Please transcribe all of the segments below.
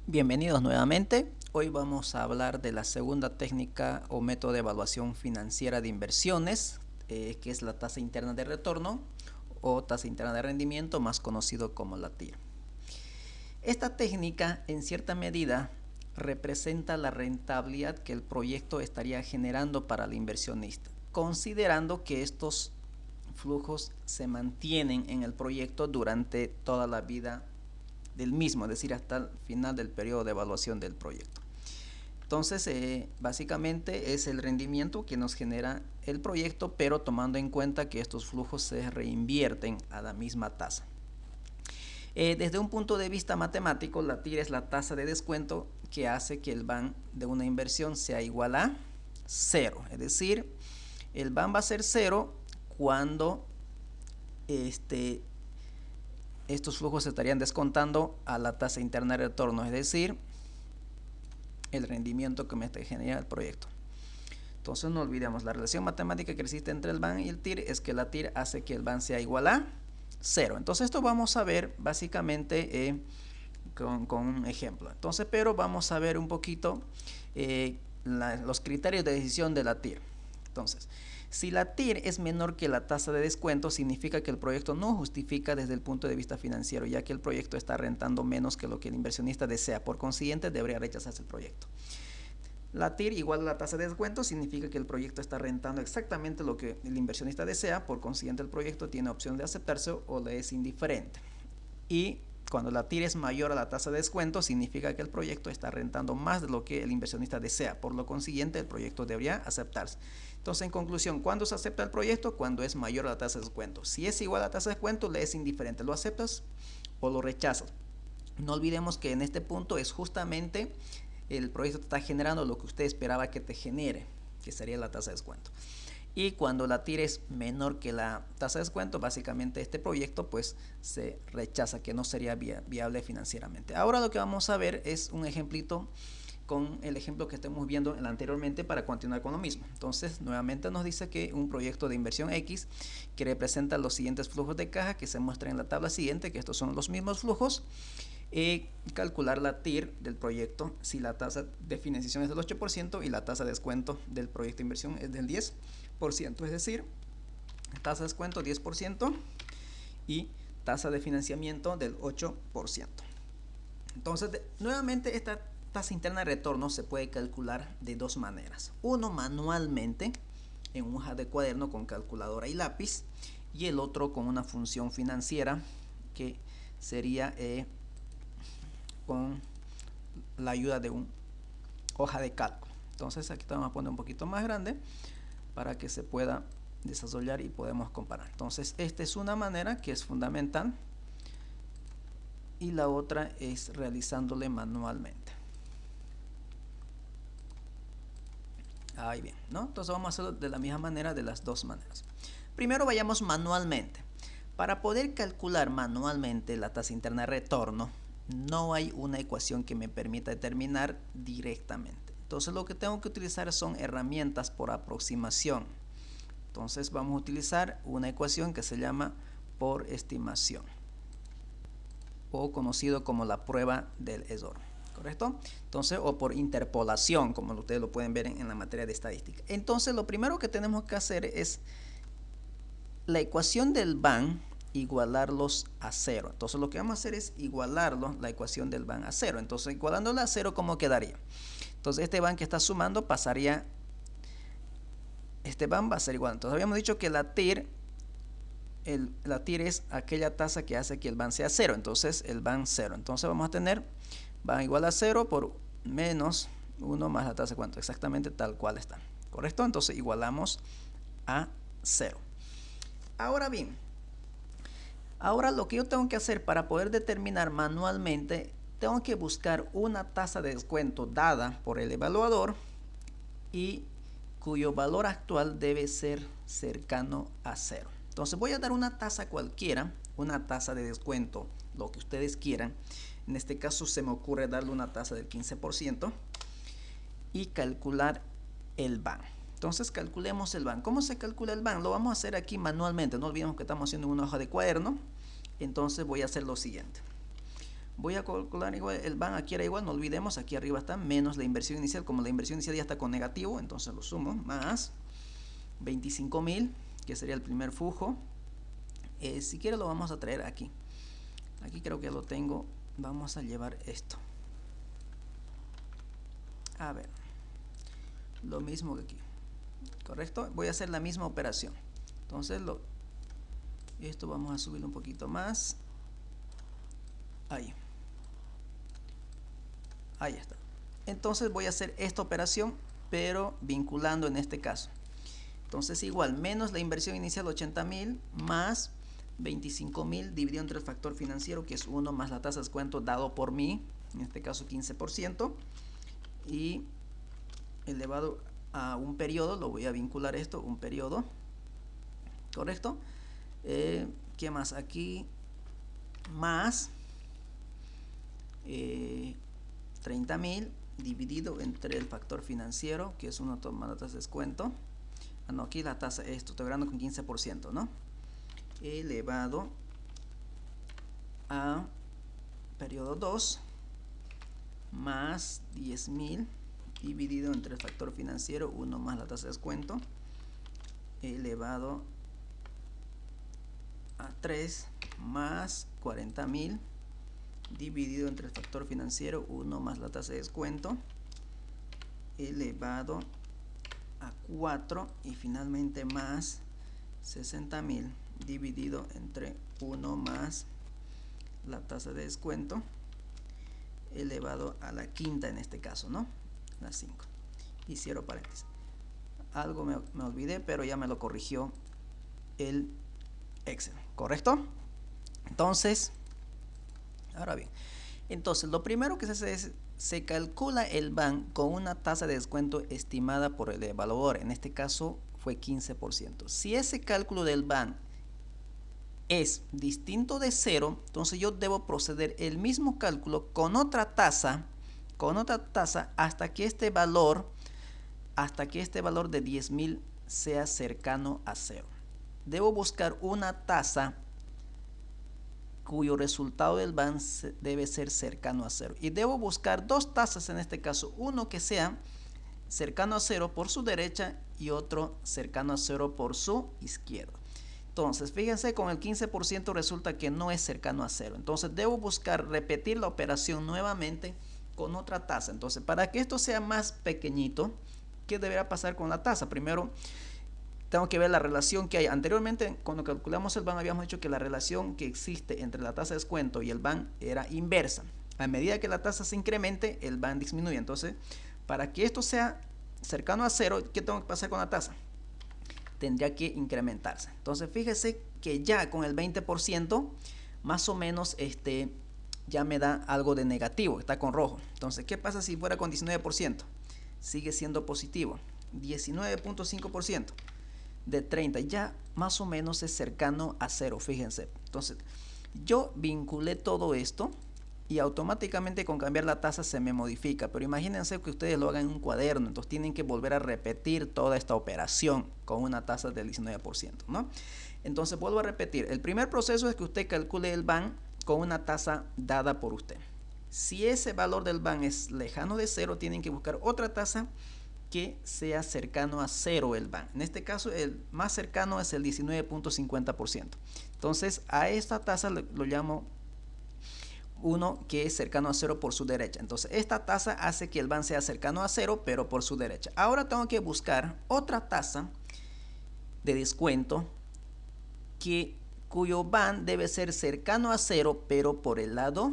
Bienvenidos nuevamente. Hoy vamos a hablar de la segunda técnica o método de evaluación financiera de inversiones, que es la tasa interna de retorno o tasa interna de rendimiento, más conocido como la TIR. Esta técnica, en cierta medida, representa la rentabilidad que el proyecto estaría generando para el inversionista, considerando que estos flujos se mantienen en el proyecto durante toda la vida del mismo, es decir, hasta el final del periodo de evaluación del proyecto. Entonces, básicamente es el rendimiento que nos genera el proyecto, pero tomando en cuenta que estos flujos se reinvierten a la misma tasa. Desde un punto de vista matemático, la TIR es la tasa de descuento que hace que el BAN de una inversión sea igual a 0. Es decir, el BAN va a ser 0 cuando estos flujos se estarían descontando a la tasa interna de retorno, es decir, el rendimiento que me genera el proyecto. Entonces no olvidemos, la relación matemática que existe entre el BAN y el TIR es que la TIR hace que el BAN sea igual a 0. Entonces esto vamos a ver básicamente con un ejemplo. Entonces, pero vamos a ver un poquito los criterios de decisión de la TIR. Entonces, si la TIR es menor que la tasa de descuento, significa que el proyecto no justifica desde el punto de vista financiero, ya que el proyecto está rentando menos que lo que el inversionista desea. Por consiguiente, debería rechazarse el proyecto. La TIR igual a la tasa de descuento significa que el proyecto está rentando exactamente lo que el inversionista desea. Por consiguiente, el proyecto tiene opción de aceptarse o le es indiferente. Y cuando la TIR es mayor a la tasa de descuento, significa que el proyecto está rentando más de lo que el inversionista desea. Por lo consiguiente, el proyecto debería aceptarse. Entonces, en conclusión, ¿cuándo se acepta el proyecto? Cuando es mayor a la tasa de descuento. Si es igual a la tasa de descuento, le es indiferente. ¿Lo aceptas o lo rechazas? No olvidemos que en este punto es justamente el proyecto te está generando lo que usted esperaba que te genere, que sería la tasa de descuento. Y cuando la TIR es menor que la tasa de descuento, básicamente este proyecto pues se rechaza, que no sería viable financieramente. Ahora lo que vamos a ver es un ejemplito con el ejemplo que estamos viendo anteriormente para continuar con lo mismo. Entonces, nuevamente nos dice que un proyecto de inversión X que representa los siguientes flujos de caja que se muestran en la tabla siguiente, que estos son los mismos flujos. Calcular la TIR del proyecto si la tasa de financiación es del 8% y la tasa de descuento del proyecto de inversión es del 10%, es decir, tasa de descuento 10% y tasa de financiamiento del 8%. Entonces, nuevamente esta tasa interna de retorno se puede calcular de dos maneras. Uno, manualmente en una hoja de cuaderno con calculadora y lápiz, y el otro con una función financiera que sería con la ayuda de una hoja de cálculo. Entonces aquí vamos a poner un poquito más grande para que se pueda desarrollar y podemos comparar. Entonces esta es una manera que es fundamental y la otra es realizándole manualmente. Ahí bien, ¿no? Entonces vamos a hacerlo de la misma manera, de las dos maneras. Primero vayamos manualmente. Para poder calcular manualmente la tasa interna de retorno, no hay una ecuación que me permita determinar directamente. Entonces lo que tengo que utilizar son herramientas por aproximación. Entonces vamos a utilizar una ecuación que se llama por estimación, o conocido como la prueba del error, ¿correcto? Entonces, o por interpolación, como ustedes lo pueden ver en la materia de estadística. Entonces lo primero que tenemos que hacer es la ecuación del BAN, igualarlos a 0. Entonces lo que vamos a hacer es igualarlo, la ecuación del BAN a 0. Entonces igualándola a 0, ¿cómo quedaría? Entonces este BAN que está sumando pasaría, este BAN va a ser igual. Entonces habíamos dicho que la TIR es aquella tasa que hace que el BAN sea 0. Entonces el BAN 0. Entonces vamos a tener BAN igual a 0 por menos 1 más la tasa de cuánto, exactamente tal cual está, ¿correcto? Entonces igualamos a 0. Ahora bien, ahora lo que yo tengo que hacer para poder determinar manualmente, tengo que buscar una tasa de descuento dada por el evaluador y cuyo valor actual debe ser cercano a 0. Entonces voy a dar una tasa cualquiera, una tasa de descuento, lo que ustedes quieran. En este caso se me ocurre darle una tasa del 15% y calcular el BAN. Entonces calculemos el BAN. ¿Cómo se calcula el BAN? Lo vamos a hacer aquí manualmente. No olvidemos que estamos haciendo una hoja de cuaderno. Entonces voy a hacer lo siguiente. Voy a calcular igual, el BAN aquí era igual, no olvidemos, aquí arriba está menos la inversión inicial, como la inversión inicial ya está con negativo, entonces lo sumo, más 25.000, que sería el primer flujo. Si quiere lo vamos a traer aquí. Aquí creo que lo tengo. Vamos a llevar esto. A ver. Lo mismo que aquí. ¿Correcto? Voy a hacer la misma operación. Entonces esto vamos a subirlo un poquito más. Ahí. Ahí está. Entonces voy a hacer esta operación, pero vinculando en este caso. Entonces igual, menos la inversión inicial 80.000 más 25.000 dividido entre el factor financiero, que es 1 más la tasa de descuento dado por mí, en este caso 15%, y elevado a un periodo, lo voy a vincular esto, un periodo, ¿correcto? ¿Qué más? Aquí más 30.000 dividido entre el factor financiero, que es 1 más la tasa de descuento. No, aquí la tasa, esto estoy hablando con 15%, ¿no? Elevado a periodo 2 más 10.000 dividido entre el factor financiero, 1 más la tasa de descuento, elevado a 3 más 40.000 dividido entre el factor financiero, 1 más la tasa de descuento, elevado a 4 y finalmente más 60.000 dividido entre 1 más la tasa de descuento elevado a la quinta en este caso, ¿no? La 5 y cierro paréntesis. Algo me olvidé, pero ya me lo corrigió el Excel, ¿correcto? Entonces, ahora bien, entonces lo primero que se hace es se calcula el BAN con una tasa de descuento estimada por el evaluador, en este caso fue 15%. Si ese cálculo del BAN es distinto de 0, entonces yo debo proceder el mismo cálculo con otra tasa hasta que este valor de 10.000 sea cercano a 0. Debo buscar una tasa cuyo resultado del BAN debe ser cercano a 0. Y debo buscar dos tasas en este caso, uno que sea cercano a 0 por su derecha y otro cercano a 0 por su izquierda. Entonces, fíjense, con el 15% resulta que no es cercano a 0. Entonces, debo buscar repetir la operación nuevamente con otra tasa. Entonces, para que esto sea más pequeñito, ¿qué deberá pasar con la tasa? Primero, tengo que ver la relación que hay. Anteriormente, cuando calculamos el BAN, habíamos dicho que la relación que existe entre la tasa de descuento y el BAN era inversa. A medida que la tasa se incremente, el BAN disminuye. Entonces, para que esto sea cercano a 0, ¿qué tengo que pasar con la tasa? Tendría que incrementarse. Entonces, fíjese que ya con el 20%, más o menos ya me da algo de negativo, está con rojo. Entonces, ¿qué pasa si fuera con 19%? Sigue siendo positivo. 19.5% de 30, ya más o menos es cercano a 0, fíjense. Entonces, yo vinculé todo esto y automáticamente con cambiar la tasa se me modifica, pero imagínense que ustedes lo hagan en un cuaderno, entonces tienen que volver a repetir toda esta operación con una tasa del 19%, ¿no? Entonces vuelvo a repetir, el primer proceso es que usted calcule el BAN con una tasa dada por usted. Si ese valor del BAN es lejano de 0, tienen que buscar otra tasa que sea cercano a 0 el BAN. En este caso el más cercano es el 19.50%. Entonces a esta tasa lo llamo uno que es cercano a 0 por su derecha. Entonces esta tasa hace que el BAN sea cercano a 0 pero por su derecha. Ahora tengo que buscar otra tasa de descuento cuyo BAN debe ser cercano a 0 pero por el lado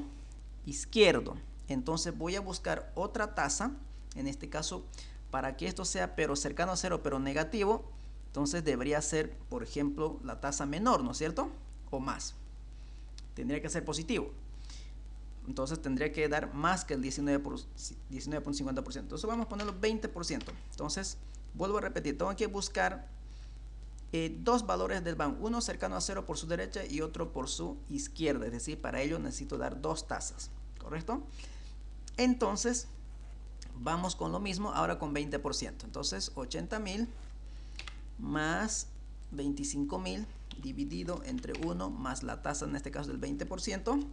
izquierdo. Entonces voy a buscar otra tasa, en este caso para que esto sea pero cercano a 0 pero negativo, entonces debería ser, por ejemplo, la tasa menor, ¿no es cierto? O más. Tendría que ser positivo. Entonces tendría que dar más que el 19.50%. Entonces vamos a ponerlo 20%. Entonces, vuelvo a repetir, tengo que buscar dos valores del BAN, uno cercano a 0 por su derecha y otro por su izquierda. Es decir, para ello necesito dar dos tasas, ¿correcto? Entonces, vamos con lo mismo, ahora con 20%. Entonces, 80.000 más 25.000 dividido entre 1 más la tasa, en este caso del 20%,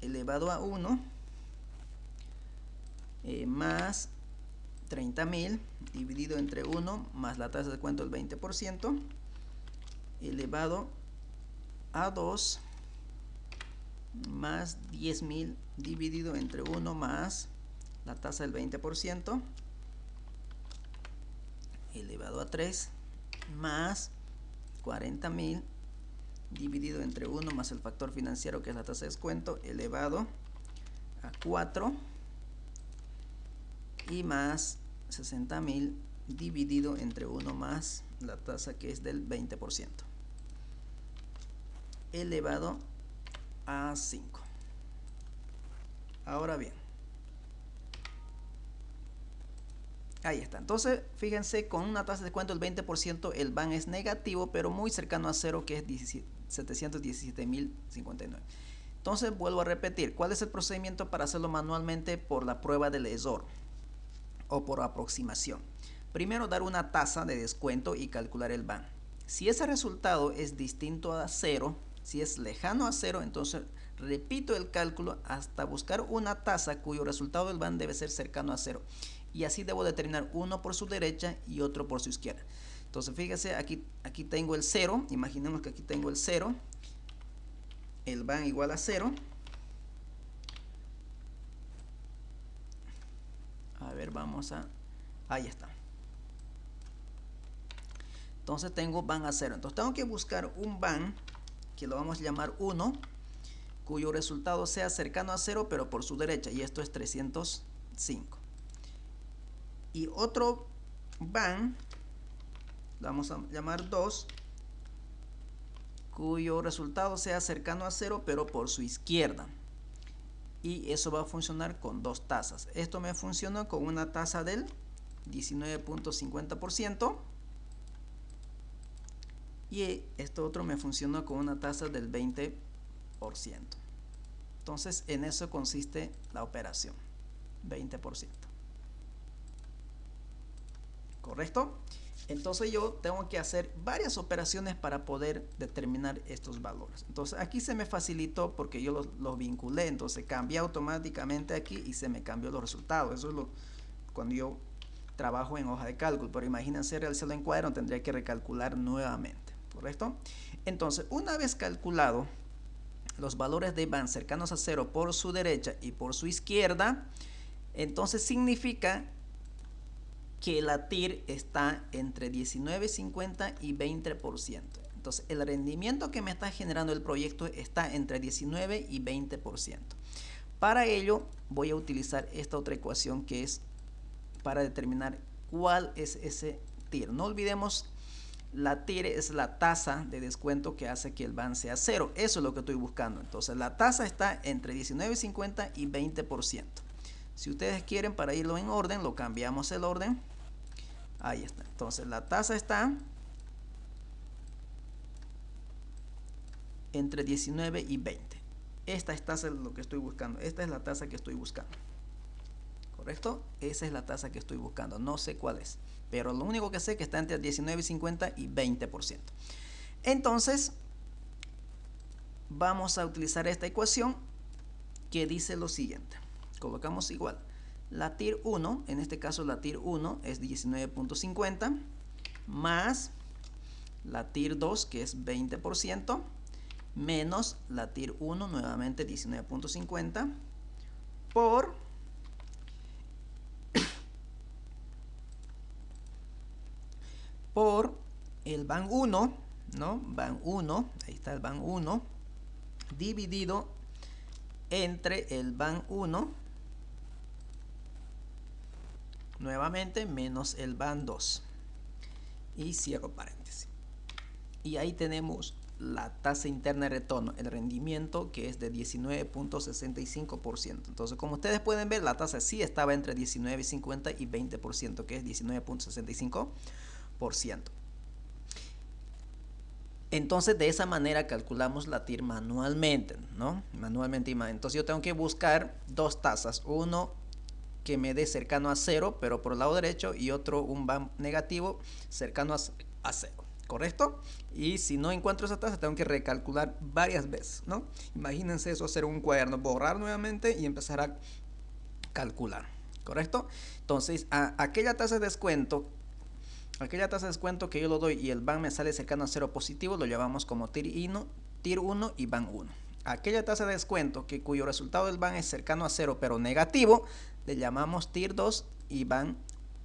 elevado a 1 más 30.000 dividido entre 1 más la tasa de descuento del 20% elevado a 2 más 10.000 dividido entre 1 más la tasa del 20% elevado a 3 más 40.000 dividido entre 1 más el factor financiero que es la tasa de descuento elevado a 4 y más 60.000 dividido entre 1 más la tasa que es del 20% elevado a 5. Ahora bien, ahí está. Entonces, fíjense, con una tasa de descuento del 20%, el BAN es negativo, pero muy cercano a cero, que es 717.059. Entonces, vuelvo a repetir, ¿cuál es el procedimiento para hacerlo manualmente por la prueba del ESOR o por aproximación? Primero, dar una tasa de descuento y calcular el BAN. Si ese resultado es distinto a cero, si es lejano a cero, entonces repito el cálculo hasta buscar una tasa cuyo resultado del BAN debe ser cercano a cero. Y así debo determinar uno por su derecha y otro por su izquierda. Entonces fíjese, aquí tengo el 0. Imaginemos que aquí tengo el 0. El BAN igual a 0. A ver, ahí está. Entonces tengo BAN a 0. Entonces tengo que buscar un BAN que lo vamos a llamar 1, cuyo resultado sea cercano a 0, pero por su derecha. Y esto es 305. Y otro BAN, lo vamos a llamar 2, cuyo resultado sea cercano a 0, pero por su izquierda. Y eso va a funcionar con dos tasas. Esto me funciona con una tasa del 19.50%. Y esto otro me funciona con una tasa del 20%. Entonces, en eso consiste la operación. 20%. ¿Correcto? Entonces yo tengo que hacer varias operaciones para poder determinar estos valores. Entonces aquí se me facilitó porque yo los vinculé. Entonces cambié automáticamente aquí y se me cambió los resultados. Eso es cuando yo trabajo en hoja de cálculo. Pero imagínense realizarlo en cuaderno, tendría que recalcular nuevamente. ¿Correcto? Entonces una vez calculado los valores de BAN cercanos a 0 por su derecha y por su izquierda, entonces significa que la TIR está entre 19.50 y 20%. Entonces el rendimiento que me está generando el proyecto está entre 19 y 20%. Para ello voy a utilizar esta otra ecuación que es para determinar cuál es ese TIR. No olvidemos, la TIR es la tasa de descuento que hace que el BAN sea 0. Eso es lo que estoy buscando. Entonces la tasa está entre 19.50 y 20%. Si ustedes quieren, para irlo en orden, lo cambiamos el orden. Ahí está. Entonces la tasa está entre 19 y 20. Esta es tasa de lo que estoy buscando. Esta es la tasa que estoy buscando. ¿Correcto? Esa es la tasa que estoy buscando. No sé cuál es. Pero lo único que sé es que está entre 19.50 y 20%. Entonces, vamos a utilizar esta ecuación que dice lo siguiente. Colocamos igual. La TIR 1, en este caso la TIR 1 es 19.50 más la TIR 2 que es 20% menos la TIR 1 nuevamente 19.50 por el BAN 1, ¿no? BAN 1, ahí está el BAN 1 dividido entre el BAN 1 nuevamente menos el BAN 2 y cierro paréntesis. Y ahí tenemos la tasa interna de retorno, el rendimiento, que es de 19.65%. Entonces, como ustedes pueden ver, la tasa sí estaba entre 19.50 y 20%, que es 19.65%. Entonces, de esa manera calculamos la TIR manualmente, ¿no? Manualmente. Entonces, yo tengo que buscar dos tasas. Uno que me dé cercano a 0, pero por el lado derecho, y otro, un BAN negativo, cercano a 0. ¿correcto? Y si no encuentro esa tasa, tengo que recalcular varias veces, ¿no? Imagínense eso, hacer un cuaderno, borrar nuevamente y empezar a calcular, ¿correcto? Entonces, aquella tasa de descuento que yo lo doy y el BAN me sale cercano a cero positivo, lo llamamos como TIR 1 y BAN 1. Aquella tasa de descuento cuyo resultado del BAN es cercano a cero pero negativo, le llamamos TIR 2 y BAN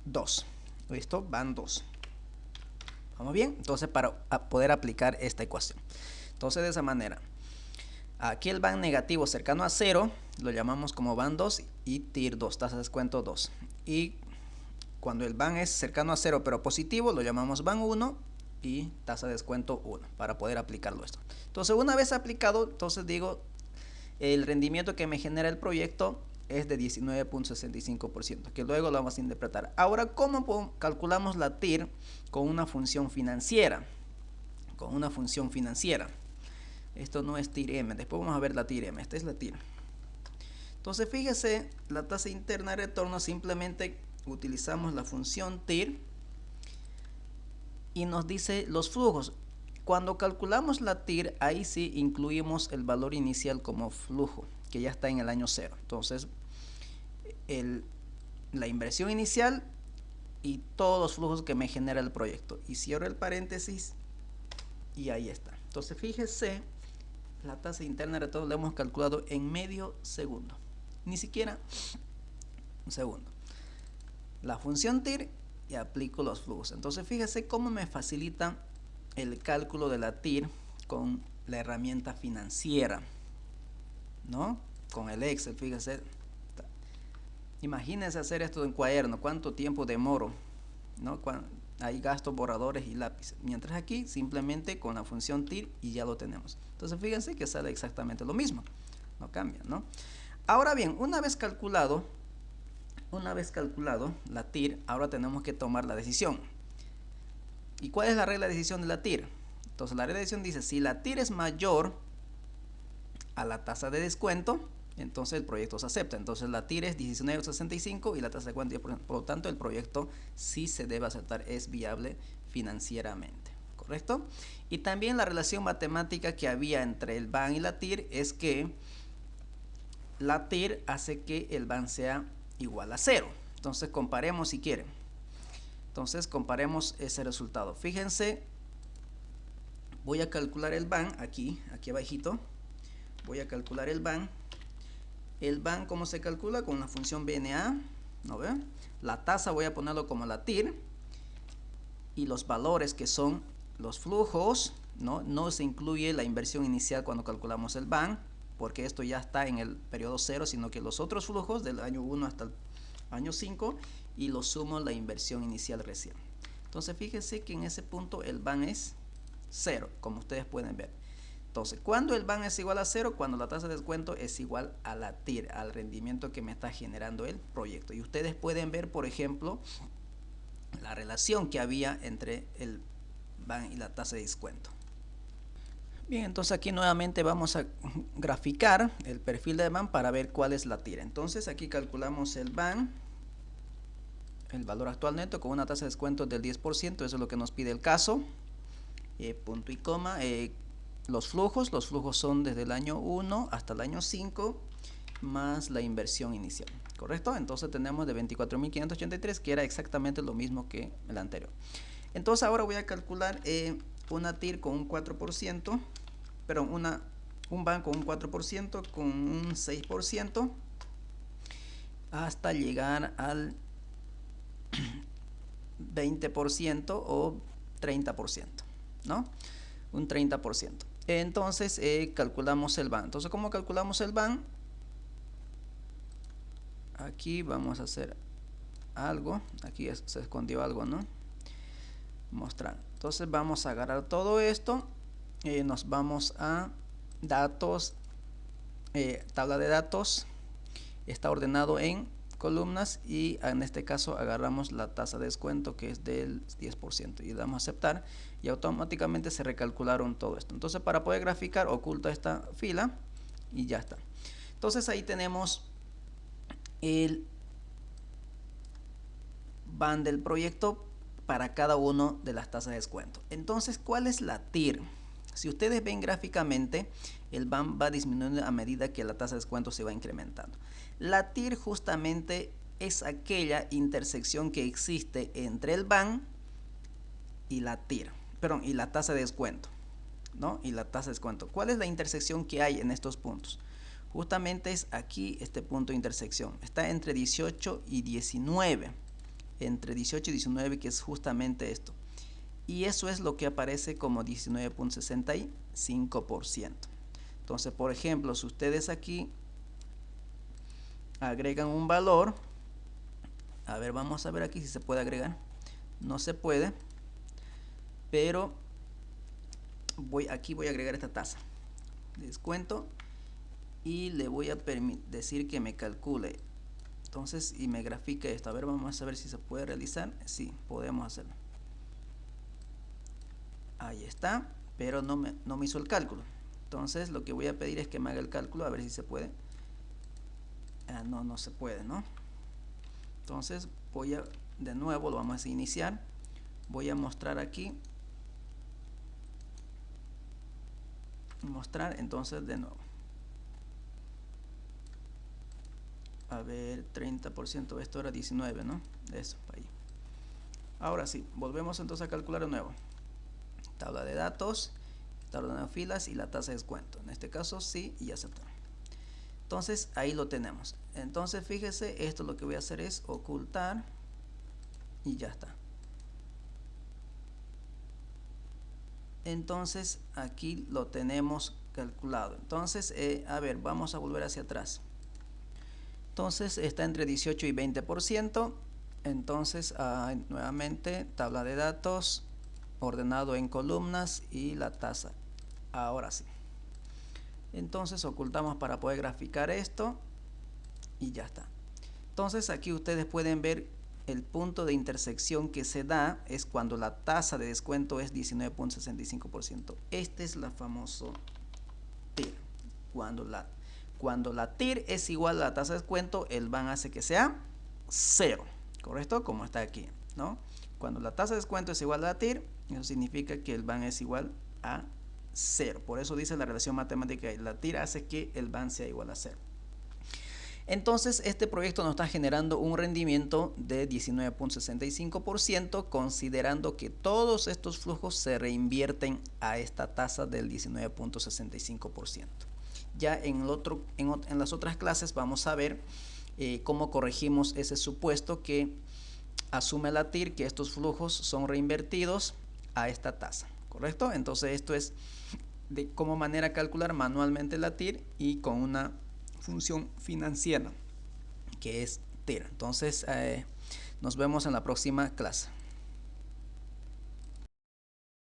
2. ¿Listo? BAN 2. ¿Vamos bien? Entonces, para poder aplicar esta ecuación. Entonces, de esa manera, aquí el BAN negativo cercano a 0 lo llamamos como BAN 2 y TIR 2, tasa de descuento 2. Y cuando el BAN es cercano a 0 pero positivo, lo llamamos BAN 1 y tasa de descuento 1 para poder aplicarlo esto. Entonces, una vez aplicado, entonces digo, el rendimiento que me genera el proyecto es de 19.65%, que luego lo vamos a interpretar. Ahora, ¿cómo calculamos la TIR con una función financiera? Con una función financiera. Esto no es TIR M, después vamos a ver la TIR M, esta es la TIR. Entonces, fíjese, la tasa interna de retorno simplemente utilizamos la función TIR y nos dice los flujos. Cuando calculamos la TIR, ahí sí incluimos el valor inicial como flujo, que ya está en el año 0. Entonces, la inversión inicial y todos los flujos que me genera el proyecto. Y cierro el paréntesis y ahí está. Entonces, fíjese, la tasa interna de retorno la hemos calculado en medio segundo. Ni siquiera un segundo. La función TIR y aplico los flujos. Entonces, fíjese cómo me facilita el cálculo de la TIR con la herramienta financiera, ¿no? Con el Excel, fíjese. Imagínense hacer esto en cuaderno, cuánto tiempo demoro, ¿no? Hay gastos, borradores y lápices. Mientras aquí, simplemente con la función TIR y ya lo tenemos. Entonces, fíjense que sale exactamente lo mismo. No cambia, ¿no? Ahora bien, una vez calculado la TIR, ahora tenemos que tomar la decisión. ¿Y cuál es la regla de decisión de la TIR? Entonces, la regla de decisión dice, si la TIR es mayor a la tasa de descuento, entonces el proyecto se acepta. Entonces, la TIR es 19.65 y la tasa de descuento 10%. Por lo tanto, el proyecto sí se debe aceptar, es viable financieramente, ¿correcto? Y también la relación matemática que había entre el BAN y la TIR es que la TIR hace que el BAN sea igual a 0. Entonces, comparemos si quieren. Entonces, comparemos ese resultado. Fíjense, voy a calcular el BAN aquí abajito. Voy a calcular el BAN. El BAN, ¿cómo se calcula? Con la función BNA, ¿no ve? La tasa voy a ponerlo como la TIR. Y los valores que son los flujos, no se incluye la inversión inicial cuando calculamos el BAN, porque esto ya está en el periodo 0, sino que los otros flujos del año 1 hasta el año 5 y lo sumo la inversión inicial recién. Entonces, fíjense que en ese punto el BAN es 0, como ustedes pueden ver. Entonces, ¿cuándo el BAN es igual a 0? Cuando la tasa de descuento es igual a la TIR, al rendimiento que me está generando el proyecto. Y ustedes pueden ver, por ejemplo, la relación que había entre el BAN y la tasa de descuento. Bien, entonces aquí nuevamente vamos a graficar el perfil de BAN para ver cuál es la TIR. Entonces, aquí calculamos el BAN, el valor actual neto, con una tasa de descuento del 10%, eso es lo que nos pide el caso. Punto y coma. Los flujos son desde el año 1 hasta el año 5, más la inversión inicial, ¿correcto? Entonces tenemos de 24.583, que era exactamente lo mismo que el anterior. Entonces ahora voy a calcular una TIR con un 4%, perdón, un BAN con un 4%, con un 6%, hasta llegar al 20% o 30%, ¿no? Un 30%. Entonces calculamos el BAN. Entonces, ¿cómo calculamos el BAN? Aquí vamos a hacer algo. Aquí se escondió algo, ¿no? Mostrar. Entonces vamos a agarrar todo esto. Nos vamos a datos, tabla de datos. Está ordenado en columnas y en este caso agarramos la tasa de descuento que es del 10% y le damos a aceptar y automáticamente se recalcularon todo esto. Entonces, para poder graficar, oculto esta fila y ya está. Entonces ahí tenemos el BAN del proyecto para cada una de las tasas de descuento. Entonces, ¿cuál es la TIR? Si ustedes ven gráficamente, el BAM va disminuyendo a medida que la tasa de descuento se va incrementando. La TIR justamente es aquella intersección que existe entre el BAM y la TIR, perdón, y la tasa de descuento, ¿no? Y la tasa de descuento. ¿Cuál es la intersección que hay en estos puntos? Justamente es aquí este punto de intersección. Está entre 18 y 19. Entre 18 y 19, que es justamente esto. Y eso es lo que aparece como 19.65%. Entonces, por ejemplo, si ustedes aquí agregan un valor, a ver, vamos a ver aquí si se puede agregar. No se puede, pero aquí voy a agregar esta tasa de descuento y le voy a decir que me calcule. Entonces, y me grafique esto. A ver, vamos a ver si se puede realizar. Sí, podemos hacerlo. Ahí está, pero no me hizo el cálculo. Entonces, lo que voy a pedir es que me haga el cálculo, a ver si se puede. No se puede, ¿no? Entonces, de nuevo, lo vamos a iniciar. Voy a mostrar aquí. Mostrar, entonces, de nuevo. A ver, 30%, esto era 19, ¿no? Eso, ahí. Ahora sí, volvemos entonces a calcular de nuevo. Tabla de datos, tabla de filas y la tasa de descuento. En este caso sí y aceptar. Entonces ahí lo tenemos. Entonces fíjese, esto lo que voy a hacer es ocultar y ya está. Entonces aquí lo tenemos calculado. Entonces, a ver, vamos a volver hacia atrás. Entonces está entre 18 y 20%. Entonces nuevamente tabla de datos, ordenado en columnas y la tasa. Ahora sí. Entonces ocultamos para poder graficar esto y ya está. Entonces aquí ustedes pueden ver el punto de intersección que se da es cuando la tasa de descuento es 19.65%. Este es la famosa TIR. Cuando la TIR es igual a la tasa de descuento, el BAM hace que sea 0, ¿correcto? Como está aquí, ¿no? Cuando la tasa de descuento es igual a la TIR, eso significa que el BAM es igual a 0. Por eso dice la relación matemática, la TIR hace que el BAM sea igual a 0. Entonces, este proyecto nos está generando un rendimiento de 19.65%, considerando que todos estos flujos se reinvierten a esta tasa del 19.65%. Ya en las otras clases vamos a ver cómo corregimos ese supuesto que asume la TIR, que estos flujos son reinvertidos a esta tasa, ¿correcto? Entonces, esto es de cómo manera calcular manualmente la TIR y con una función financiera que es TIR. Entonces nos vemos en la próxima clase.